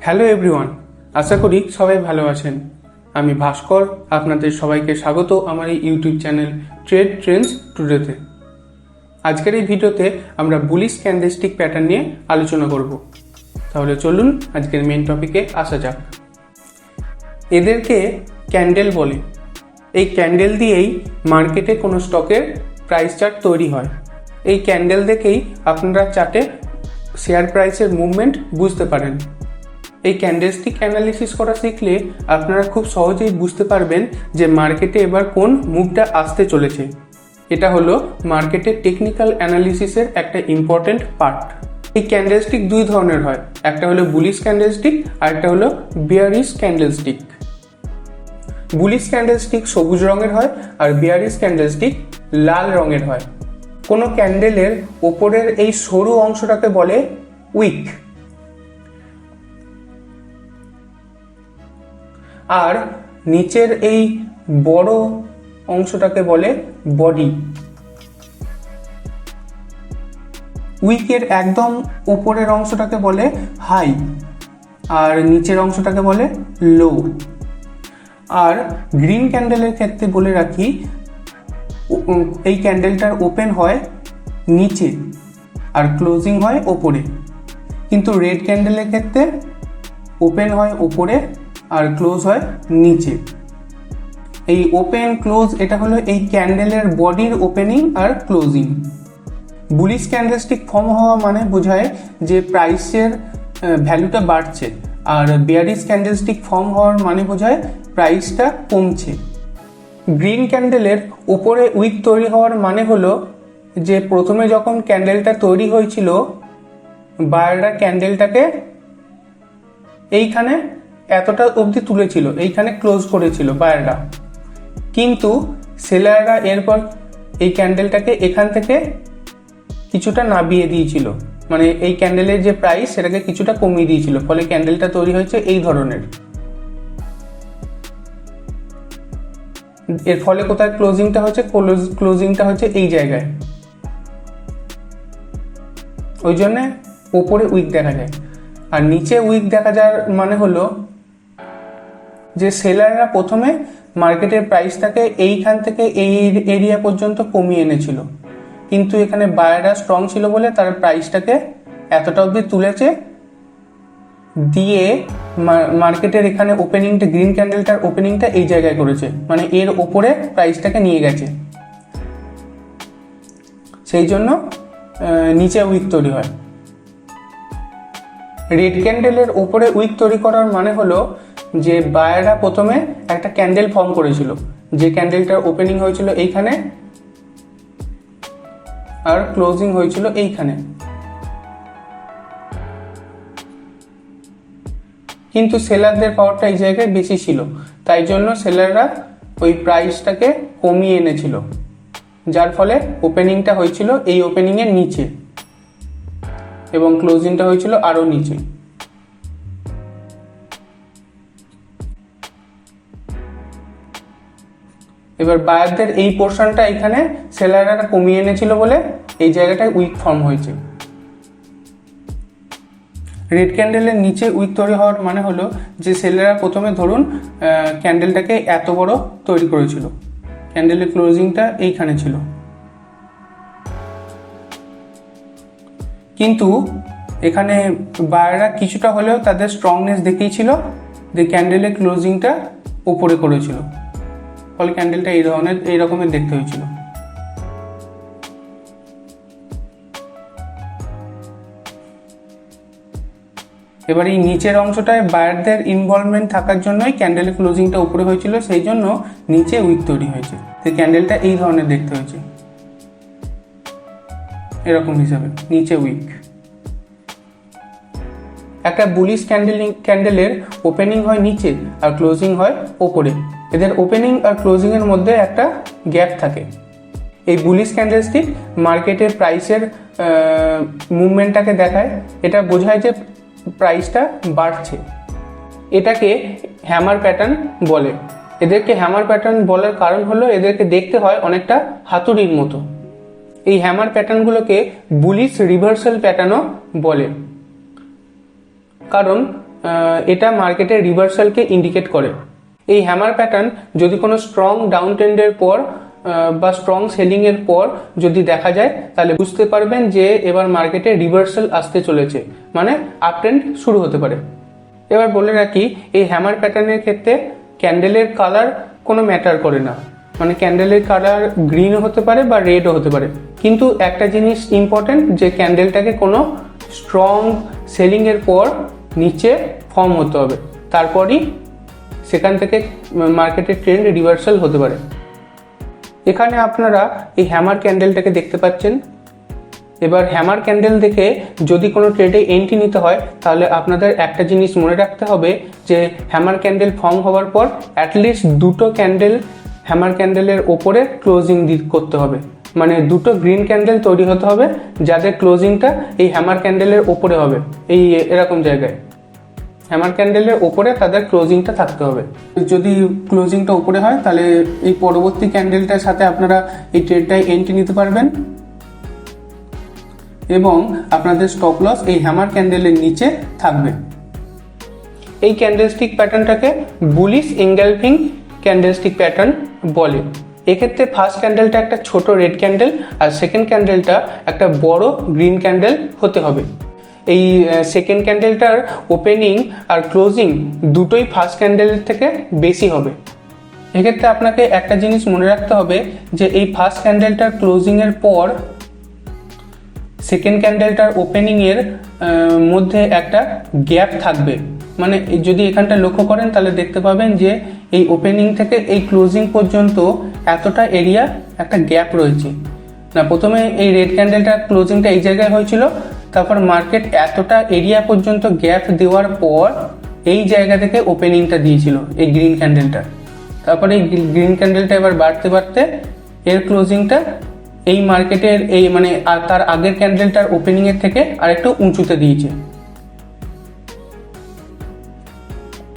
Hello everyone, আশা করি সবাই ভালো আছেন। আমি ভাস্কর, আপনাদের সবাইকে স্বাগত আমার এই ইউটিউব চ্যানেল ট্রেড ট্রেন্ডস টুডেতে। আজকের এই ভিডিওতে আমরা বুলিশ ক্যান্ডেলস্টিক প্যাটার্ন নিয়ে আলোচনা করব। তাহলে চলুন আজকের মেন টপিকে আসা যাক। এদেরকে ক্যান্ডেল বলে। এই ক্যান্ডেল দিয়েই মার্কেটে কোনো স্টকের প্রাইস চার্ট তৈরি হয়। এই ক্যান্ডেল দেখেই আপনারা চার্টে শেয়ার প্রাইসের মুভমেন্ট বুঝতে পারেন। এই ক্যান্ডেলস্টিক অ্যানালিসিস করা শিখলে আপনারা খুব সহজেই বুঝতে পারবেন যে মার্কেটে এবার কোন মুভটা আসতে চলেছে। এটা হলো মার্কেটের টেকনিক্যাল অ্যানালিসিসের একটা ইম্পর্টেন্ট পার্ট। এই ক্যান্ডেলস্টিক দুই ধরনের হয়, একটা হলো বুলিশ ক্যান্ডেলস্টিক আর একটা হলো বিয়ারিশ ক্যান্ডেলস্টিক। বুলিশ ক্যান্ডেলস্টিক সবুজ রঙের হয় আর বিয়ারিশ ক্যান্ডেলস্টিক লাল রঙের হয়। কোনো ক্যান্ডেলের ওপরের এই সরু অংশটাকে বলে উইক আর নিচের এই বড় অংশটাকে বলে বডি। উইকের একদম উপরের অংশটাকে বলে হাই আর নিচের অংশটাকে বলে লো। আর গ্রিন ক্যান্ডেলের ক্ষেত্রে বলে রাখি, এই ক্যান্ডেলটার ওপেন হয় নিচে আর ক্লোজিং হয় ওপরে। কিন্তু রেড ক্যান্ডেলের ক্ষেত্রে ওপেন হয় ওপরে আর ক্লোজ হয় নিচে। এই ওপেন ক্লোজ এটা হলো এই ক্যান্ডেলের বডির ওপেনিং আর ক্লোজিং। বুলিশ ক্যান্ডেলস্টিক ফর্ম হওয়া মানে বোঝায় যে প্রাইসের ভ্যালুটা বাড়ছে, আর বিয়ারিশ ক্যান্ডেলস্টিক ফর্ম হওয়ার মানে বোঝায় প্রাইসটা কমছে। গ্রিন ক্যান্ডেলের উপরে উইক তৈরি হওয়ার মানে হলো যে প্রথমে যখন ক্যান্ডেলটা তৈরি হয়েছিল বায়াররা ক্যান্ডেলটাকে এইখানে এতটা অবধি তুলেছিল, এইখানে ক্লোজ করেছিল বায়াররা, কিন্তু সেলাররা এরপর এই ক্যান্ডেলটাকে এখান থেকে কিছুটা নামিয়ে দিয়েছিল, মানে এই ক্যান্ডেলের যে প্রাইস সেটাকে কিছুটা কমিয়ে দিয়েছিল, ফলে ক্যান্ডেলটা তৈরি হয়েছে এই ধরনের। এর ফলে কোথায় ক্লোজিংটা হচ্ছে, ক্লোজিংটা হচ্ছে এই জায়গায়, ওই জন্য ওপরে উইক দেখা যায়। আর নিচে উইক দেখা যাওয়ার মানে হলো যে সেলাররা প্রথমে মার্কেটের প্রাইসটাকে এইখান থেকে এই এরিয়া পর্যন্ত কমিয়ে এনেছিল, কিন্তু এখানে বায়াররা স্ট্রং ছিল বলে তার প্রাইসটাকে এতটা অবধি তুলেছে, দিয়ে মার্কেটের এখানে ওপেনিংটা গ্রিন ক্যান্ডেলটার ওপেনিংটা এই জায়গায় করেছে, মানে এর ওপরে প্রাইসটাকে নিয়ে গেছে, সেই জন্য নিচে উইক তৈরি হয়। রেড ক্যান্ডেলের ওপরে উইক তৈরি করার মানে হলো যে বায়াররা প্রথমে একটা ক্যান্ডেল ফর্ম করেছিল, যে ক্যান্ডেলটার ওপেনিং হয়েছিল এইখানে আর ক্লোজিং হয়েছিল এইখানে, কিন্তু সেলারদের পাওয়ারটা এই জায়গায় বেশি ছিল, তাই জন্য সেলাররা ওই প্রাইসটাকে কমিয়ে এনেছিল, যার ফলে ওপেনিংটা হয়েছিল এই ওপেনিংয়ের নিচে এবং ক্লোজিংটা হয়েছিল আরো নিচে। এবার বায়ারদের এই পোর্শনটা এখানে সেলাররা কমিয়ে এনেছিল বলে এই জায়গাটায় উইক ফর্ম হয়েছে। রেড ক্যান্ডেলের নিচে উইক তৈরি হওয়ার মানে হলো যে সেলাররা প্রথমে ধরুন ক্যান্ডেলটাকে এত বড় তৈরি করেছিল, ক্যান্ডেলের ক্লোজিংটা এইখানে ছিল, কিন্তু এখানে বায়াররা কিছুটা হলেও তাদের স্ট্রংনেস দেখিয়েছিল, যে ক্যান্ডেলের ক্লোজিংটা উপরে করেছিল, ফলে ক্যান্ডেলটা এই রকমের দেখতে হয়েছিল। এবার এই নিচের অংশটায় বায়ারদের ইনভলভমেন্ট থাকার জন্যই ক্যান্ডেলের ক্লোজিংটা উপরে হয়েছিল, সেই জন্য নিচে উইক তৈরি হয়েছে, তো ক্যান্ডেলটা এই ধরনের দেখতে হয়েছে, এরকম হিসাবে নিচে উইক। একটা বুলিশ ক্যান্ডেলের ওপেনিং হয় নিচে আর ক্লোজিং হয় ওপরে, এদের ওপেনিং আর ক্লোজিং এর মধ্যে একটা গ্যাপ থাকে। এই বুলিশ ক্যান্ডেলস্টিক মার্কেটের প্রাইসের মুভমেন্টটাকে দেখায়, এটা বোঝায় যে প্রাইসটা বাড়ছে। এটাকে হ্যামার প্যাটার্ন বলে। এদেরকে হ্যামার প্যাটার্ন বলার কারণ হলো এদেরকে দেখতে হয় অনেকটা হাতুড়ির মতো। এই হ্যামার প্যাটার্নগুলোকে বুলিশ রিভার্সাল প্যাটার্নও বলে, কারণ এটা মার্কেটের রিভার্সালকে ইন্ডিকেট করে। এই হ্যামার প্যাটার্ন যদি কোনো স্ট্রং ডাউন ট্রেন্ডের পর বা স্ট্রং সেলিং এর পর যদি দেখা যায়, তাহলে বুঝতে পারবেন যে এবার মার্কেটে রিভার্সাল আসতে চলেছে, মানে আপ ট্রেন্ড শুরু হতে পারে। এবার বলে রাখি, এই হ্যামার প্যাটার্নের ক্ষেত্রে ক্যান্ডেলের কালার কোনো ম্যাটার করে না, মানে ক্যান্ডেলের কালার গ্রিনও হতে পারে বা রেডও হতে পারে, কিন্তু একটা জিনিস ইম্পর্টেন্ট, যে ক্যান্ডেলটাকে কোনো স্ট্রং সেলিং এর পর নিচে ফর্ম হতে হবে, তারপরই সেখান থেকে মার্কেটের ট্রেন্ড রিভার্সাল হতে পারে। এখানে আপনারা এই হ্যামার ক্যান্ডেলটাকে দেখতে পাচ্ছেন। এবার হ্যামার ক্যান্ডেল দেখে যদি কোনো ট্রেডে এন্ট্রি নিতে হয়, তাহলে আপনাদের একটা জিনিস মনে রাখতে হবে যে হ্যামার ক্যান্ডেল ফর্ম হওয়ার পর অ্যাটলিস্ট দুটো ক্যান্ডেল হ্যামার ক্যান্ডেলের ওপরে ক্লোজিং করতে হবে, মানে দুটো গ্রিন ক্যান্ডেল তৈরি হতে হবে যাদের ক্লোজিংটা এই হ্যামার ক্যান্ডেলের ওপরে হবে। এই এরকম জায়গায় হ্যামার ক্যান্ডেলের ওপরে তাদের ক্লোজিংটা থাকতে হবে। যদি ক্লোজিংটা ওপরে হয়, তাহলে এই পরবর্তী ক্যান্ডেলটার সাথে আপনারা এই ট্রেডটায় এন্ট্রি নিতে পারবেন এবং আপনাদের স্টপ লস এই হ্যামার ক্যান্ডেলের নিচে থাকবে। এই ক্যান্ডেলস্টিক প্যাটার্নটাকে বুলিশ এনগালফিং ক্যান্ডেলস্টিক প্যাটার্ন বলে। এক্ষেত্রে ফার্স্ট ক্যান্ডেলটা একটা ছোট রেড ক্যান্ডেল আর সেকেন্ড ক্যান্ডেলটা একটা বড় গ্রিন ক্যান্ডেল হতে হবে। এই সেকেন্ড ক্যান্ডেলটার ওপেনিং আর ক্লোজিং দুটোই ফার্স্ট ক্যান্ডেল থেকে বেশি হবে। এক্ষেত্রে আপনাকে একটা জিনিস মনে রাখতে হবে যে এই ফার্স্ট ক্যান্ডেলটার ক্লোজিংয়ের পর সেকেন্ড ক্যান্ডেলটার ওপেনিংয়ের মধ্যে একটা গ্যাপ থাকবে। মানে যদি এখানটা লক্ষ্য করেন তাহলে দেখতে পাবেন যে এই ওপেনিং থেকে এই ক্লোজিং পর্যন্ত এতটা এরিয়া একটা গ্যাপ রয়েছে না। প্রথমে এই রেড ক্যান্ডেলটার ক্লোজিংটা এই জায়গায় হয়েছিল, তারপর মার্কেট এতটা এরিয়া পর্যন্ত গ্যাপ দেওয়ার পর এই জায়গা থেকে ওপেনিংটা দিয়েছিল এই গ্রিন ক্যান্ডেলটা। তারপরে এই গ্রিন ক্যান্ডেলটা এবার বাড়তে বাড়তে এর ক্লোজিংটা এই মার্কেটের এই মানে তার আগের ক্যান্ডেলটার ওপেনিং এর থেকে আরেকটু উঁচুতে দিয়েছে।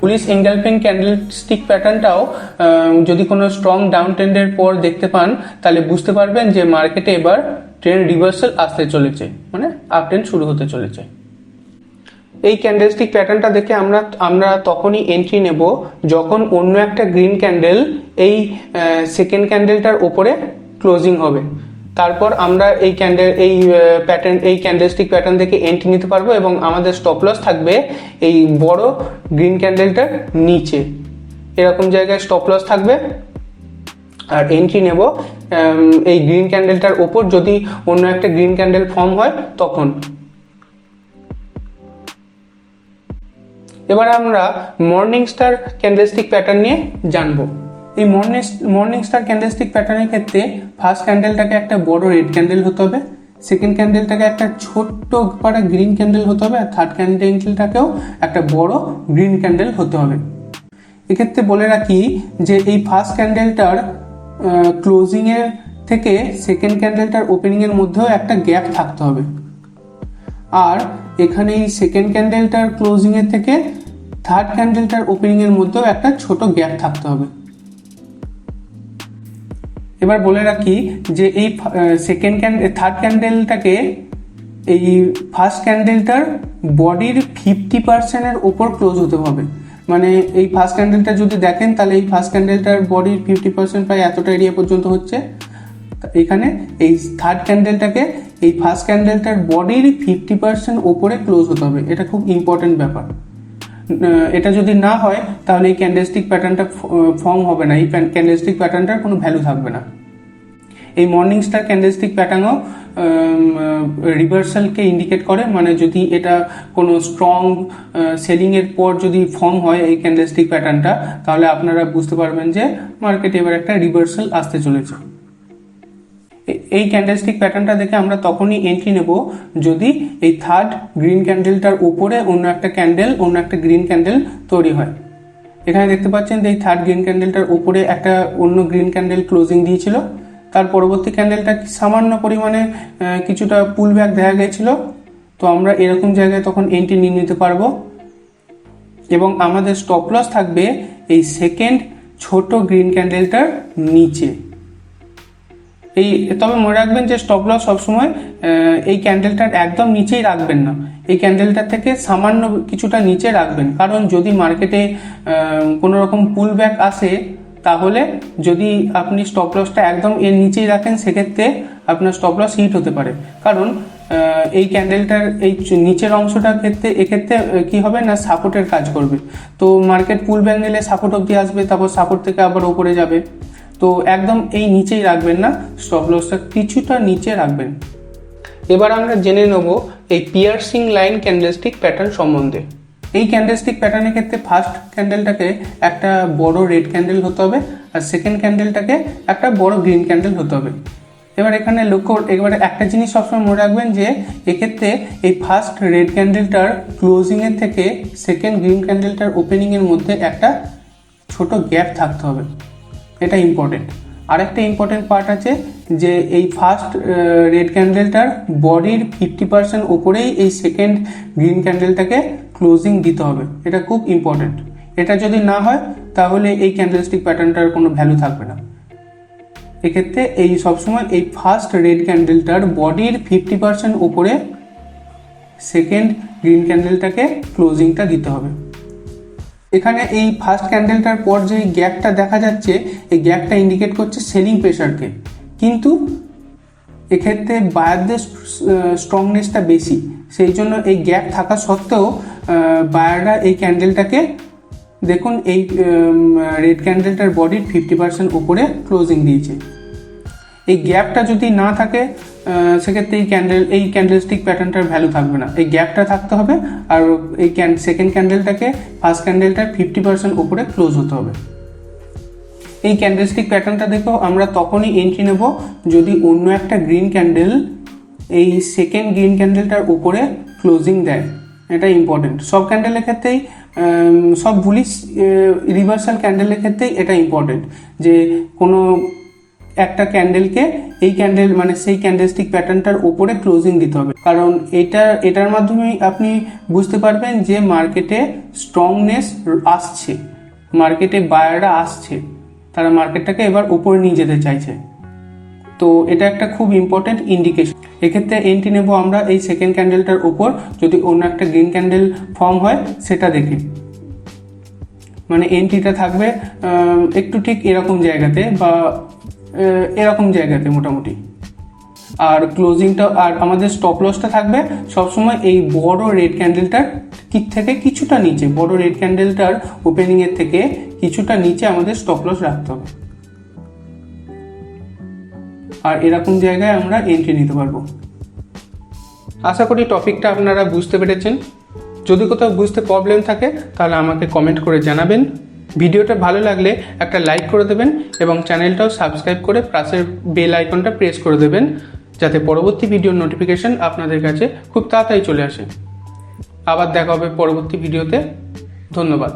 বুলিশ এনগালফিং ক্যান্ডেলস্টিক প্যাটার্নটাও যদি কোনো স্ট্রং ডাউন ট্রেন্ডের পর দেখতে পান, তাহলে বুঝতে পারবেন যে মার্কেটে এবার ট্রেন্ড রিভার্সাল আসতে চলেছে, মানে আপ ট্রেন্ড শুরু হতে চলেছে। এই ক্যান্ডেলস্টিক প্যাটার্নটা দেখে আমরা তখনই এন্ট্রি নেব যখন অন্য একটা গ্রিন ক্যান্ডেল এই সেকেন্ড ক্যান্ডেলটার ওপরে ক্লোজিং হবে। তারপর আমরা এই ক্যান্ডেলস্টিক প্যাটার্ন দেখে এন্ট্রি নিতে পারবো এবং আমাদের স্টপ লস থাকবে এই বড় গ্রিন ক্যান্ডেলটার নিচে। এরকম জায়গায় স্টপ লস থাকবে আর এন্ট্রি নেব এই গ্রিন ক্যান্ডেলটার ওপর যদি অন্য একটা গ্রিন ক্যান্ডেল ফর্ম হয় তখন। এবার আমরা মর্নিং স্টার ক্যান্ডেলস্টিক প্যাটার্ন নিয়ে জানবো। এই মর্নিং স্টার ক্যান্ডেলস্টিক প্যাটার্নের ক্ষেত্রে ফার্স্ট ক্যান্ডেলটাকে একটা বড় রেড ক্যান্ডেল হতে হবে, সেকেন্ড ক্যান্ডেলটাকে একটা ছোট্ট পারা গ্রিন ক্যান্ডেল হতে হবে, আর থার্ড ক্যান্ডেলটাকেও একটা বড় গ্রিন ক্যান্ডেল হতে হবে। এক্ষেত্রে বলে রাখি যে এই ফার্স্ট ক্যান্ডেলটার ক্লোজিং এর থেকে সেকেন্ড ক্যান্ডেলটার ওপেনিং এর মধ্যেও একটা গ্যাপ থাকতে হবে, আর এখানে এই সেকেন্ড ক্যান্ডেলটার ক্লোজিং এর থেকে থার্ড ক্যান্ডেলটার ওপেনিং এর মধ্যেও একটা ছোট গ্যাপ থাকতে হবে। এবার বলে রাখি যে এই থার্ড ক্যান্ডেলটাকে এই ফার্স্ট ক্যান্ডেলটার বডির 50% এর উপর ক্লোজ হতে হবে। মানে এই ফার্স্ট ক্যান্ডেলটা যদি দেখেন তাহলে এই ফার্স্ট ক্যান্ডেলটার বডির 50% প্রায় এতটা এরিয়া পর্যন্ত হচ্ছে। এখানে এই থার্ড ক্যান্ডেলটাকে এই ফার্স্ট ক্যান্ডেলটার বডির 50% ওপরে ক্লোজ হতে হবে। এটা খুব ইম্পর্টেন্ট ব্যাপার। এটা যদি না হয় তাহলে এই ক্যান্ডেলস্টিক প্যাটার্নটা ফর্ম হবে না, এই ক্যান্ডেলস্টিক প্যাটার্নটার কোনো ভ্যালু থাকবে না। এই মর্নিং স্টার ক্যান্ডেলস্টিক প্যাটার্নও রিভার্সালকে ইন্ডিকেট করে, মানে যদি এটা কোনো স্ট্রং সেলিং এর পর যদি ফর্ম হয় এই ক্যান্ডেলস্টিক প্যাটার্নটা, তাহলে আপনারা বুঝতে পারবেন যে মার্কেটে এবার একটা রিভার্সাল আসতে চলেছে। এই ক্যান্ডেলস্টিক প্যাটার্নটা দেখে আমরা তখনই এন্ট্রি নেব যদি এই থার্ড গ্রিন ক্যান্ডেলটার উপরে অন্য একটা গ্রিন ক্যান্ডেল তৈরি হয়। এখানে দেখতে পাচ্ছেন যে এই থার্ড গ্রিন ক্যান্ডেলটার উপরে একটা অন্য গ্রিন ক্যান্ডেল ক্লোজিং দিয়েছিল, তার পরবর্তী ক্যান্ডেলটা সামান্য পরিমাণে কিছুটা পুল ব্যাক দেখা গেছিল। তো আমরা এরকম জায়গায় তখন এন্ট্রি নিয়ে নিতে পারবো এবং আমাদের স্টপ লস থাকবে এই সেকেন্ড ছোট গ্রিন ক্যান্ডেলটার নিচে। তবে মনে রাখবেন যে স্টপ লস সবসময় এই ক্যান্ডেলটার একদম নিচেই রাখবেন না, এই ক্যান্ডেলটার থেকে সামান্য কিছুটা নিচে রাখবেন, কারণ যদি মার্কেটে কোনো রকম পুল ব্যাক আসে তাহলে যদি আপনি স্টপ লসটা একদম এর নিচেই রাখেন সেক্ষেত্রে আপনার স্টপ লস হিট হতে পারে। কারণ এই ক্যান্ডেলটার এই নিচের অংশটার ক্ষেত্রে এক্ষেত্রে কি হবে না, সাপোর্টের কাজ করবে। তো মার্কেট পুল ব্যাক নিলে সাপোর্ট অবধি আসবে, তারপর সাপোর্ট থেকে আবার উপরে যাবে। তো একদম এই নিচেই রাখবেন না, স্টপ লসটা কিছুটা নিচে রাখবেন। এবার আমরা জেনে নেব এই পিয়ার্সিং লাইন ক্যান্ডেলস্টিক প্যাটার্ন সম্বন্ধে। এই ক্যান্ডেলস্টিক প্যাটার্নের ক্ষেত্রে ফার্স্ট ক্যান্ডেলটাকে একটা বড় রেড ক্যান্ডেল হতে হবে, আর সেকেন্ড ক্যান্ডেলটাকে একটা বড় গ্রিন ক্যান্ডেল হতে হবে। এবার এখানে এবারে একটা জিনিস সবসময় মনে রাখবেন যে এক্ষেত্রে এই ফার্স্ট রেড ক্যান্ডেলটার ক্লোজিংয়ের থেকে সেকেন্ড গ্রিন ক্যান্ডেলটার ওপেনিংয়ের মধ্যে একটা ছোট গ্যাপ থাকতে হবে, এটা ইম্পর্টেন্ট। আর একটা ইম্পর্টেন্ট পার্ট আছে যে এই ফার্স্ট রেড ক্যান্ডেলটার বডির 50% ওপরেই এই সেকেন্ড গ্রিন ক্যান্ডেলটাকে ক্লোজিং দিতে হবে, এটা খুব ইম্পর্টেন্ট। এটা যদি না হয় তাহলে এই ক্যান্ডেলস্টিক প্যাটার্নটার কোনো ভ্যালু থাকবে না। এক্ষেত্রে এই সবসময় এই ফার্স্ট রেড ক্যান্ডেলটার বডির 50% ওপরে সেকেন্ড গ্রিন ক্যান্ডেলটাকে ক্লোজিংটা দিতে হবে। এখানে এই ফার্স্ট ক্যান্ডেলটার পর যে গ্যাপটা দেখা যাচ্ছে, এই গ্যাপটা ইন্ডিকেট করছে সেলিং প্রেশারকে, কিন্তু এক্ষেত্রে বায়ারদের স্ট্রংনেসটা বেশি, সেই জন্য এই গ্যাপ থাকা সত্ত্বেও বায়াররা এই ক্যান্ডেলটাকে দেখুন এই রেড ক্যান্ডেলটার বডির 50% উপরে ক্লোজিং দিয়েছে। এই গ্যাপটা যদি না থাকে সেক্ষেত্রে এই ক্যান্ডেলস্টিক প্যাটার্নটার ভ্যালু থাকবে না, এই গ্যাপটা থাকতে হবে, আর এই সেকেন্ড ক্যান্ডেলটাকে ফার্স্ট ক্যান্ডেলটার 50% উপরে ক্লোজ হতে হবে। এই ক্যান্ডেলস্টিক প্যাটার্নটা দেখো আমরা তখনই এন্ট্রি নেব যদি অন্য একটা গ্রিন ক্যান্ডেল এই সেকেন্ড গ্রিন ক্যান্ডেলটার উপরে ক্লোজিং দেয়, এটা ইম্পর্টেন্ট। সব ক্যান্ডেলের ক্ষেত্রেই, সব বুলিশ রিভার্সাল ক্যান্ডেলের ক্ষেত্রেই এটা ইম্পর্টেন্ট যে কোনো একটা ক্যান্ডেলকে এই ক্যান্ডেল মানে সেই ক্যান্ডেলস্টিক প্যাটার্নটার উপরে ক্লোজিং দিতে হবে, কারণ এটার মাধ্যমেই আপনি বুঝতে পারবেন যে মার্কেটে স্ট্রংনেস আসছে, মার্কেটে বায়াররা আসছে, তারা মার্কেটটাকে এবার উপরে নিয়ে যেতে চাইছে। তো এটা একটা খুব ইম্পর্টেন্ট ইন্ডিকেশন। এক্ষেত্রে এন্ট্রি নেব আমরা এই সেকেন্ড ক্যান্ডেলটার উপর যদি অন্য একটা গ্রিন ক্যান্ডেল ফর্ম হয় সেটা দেখে, মানে এন্ট্রিটা থাকবে একটু ঠিক এরকম জায়গাতে বা এরকম জায়গাতে মোটামুটি, আর ক্লোজিংটা আর আমাদের স্টপ লসটা থাকবে সবসময় এই বড় রেড ক্যান্ডেলটার থেকে কিছুটা নিচে, বড় রেড ক্যান্ডেলটার ওপেনিংয়ের থেকে কিছুটা নিচে আমাদের স্টপ লস রাখতে হবে, আর এরকম জায়গায় আমরা এন্ট্রি নিতে পারবো। আশা করি টপিকটা আপনারা বুঝতে পেরেছেন। যদি কোথাও বুঝতে প্রবলেম থাকে তাহলে আমাকে কমেন্ট করে জানাবেন। ভিডিওটা ভালো লাগলে একটা লাইক করে দেবেন এবং চ্যানেলটাও সাবস্ক্রাইব করে পাশের বেল আইকনটা প্রেস করে দেবেন, যাতে পরবর্তী ভিডিওর নোটিফিকেশন আপনাদের কাছে খুব তাড়াতাড়ি চলে আসে। আবার দেখা হবে পরবর্তী ভিডিওতে। ধন্যবাদ।